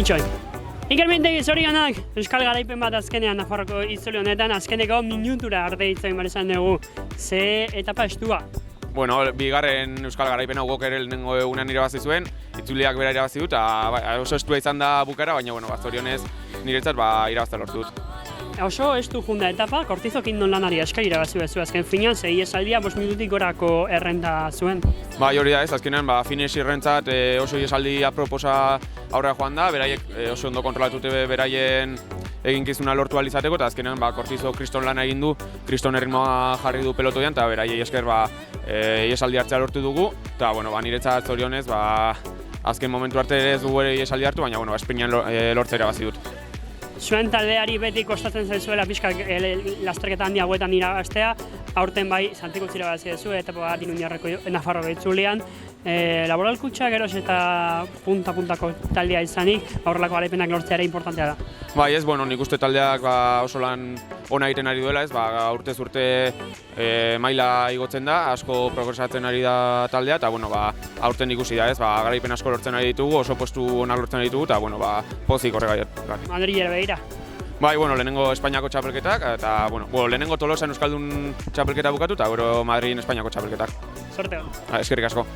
Itxoin. Iker Mintegi, zorionak, Euskal Garaipen bat azkenean Nafarroko itzuli honetan, azkeneko minutura arte itzegin behar izan dugu. Ze etapa estua. Bueno, bigarren Euskal Garaipena guk ere lehenengo egunean irabazi zuen, itzuliak bera irabazi dut, eta oso estua izan da bukara, baina bueno, zorionez niretzat irabazta lortu dut. Oso estu junda etapa, Kortizokin non lanari askar irabazi bezu azken finean, ze iesaldia 5 minutik gorako errenta zuen. Bai, hori da ez, azkenean finish irrentzat oso iesaldi aproposa aurrera joan da, beraiek oso ondo kontrolatute beraien eginkizuna lortu ahal izateko, eta azkenean Kortizo kriston lana egin du, kriston erritmoa jarri du pelotoian, eta beraiei esker iesaldi hartzea lortu dugu, eta bueno, niretzat zorionez, azken momentu arte ez dugu ere iesaldi hartu, baina bueno, Espeinian lortzea irabazi dut. Zuen taldeari beti kostatzen zaizuela pixkak lasterketa handi hauetan irabaztea, aurten bai Santikutz irabazi duzu, etapa bat Iruñerreko Nafarroko itzulian. Laboral Kutxa geroz eta punta-puntako taldea izanik, aurrelako garaipenak lortzea ere importantea da. Bai ez, bueno, nik uste taldeak oso lan ona egiten ari duela ez, urtez urte maila igotzen da, asko progresatzen ari da taldea, eta bueno, aurten ikusi da ez, garaipen asko lortzen ari ditugu, oso postu onak lortzen ari ditugu, eta bueno, pozik horregatik. Madrilera begira. Bai, bueno, lehenengo Espainiako txapelketak, eta bueno, lehenengo Tolosan Euskaldun txapelketa bukatu, eta gero Madridin Espainiako txapelketak. Sorte hon. Eskerrik asko.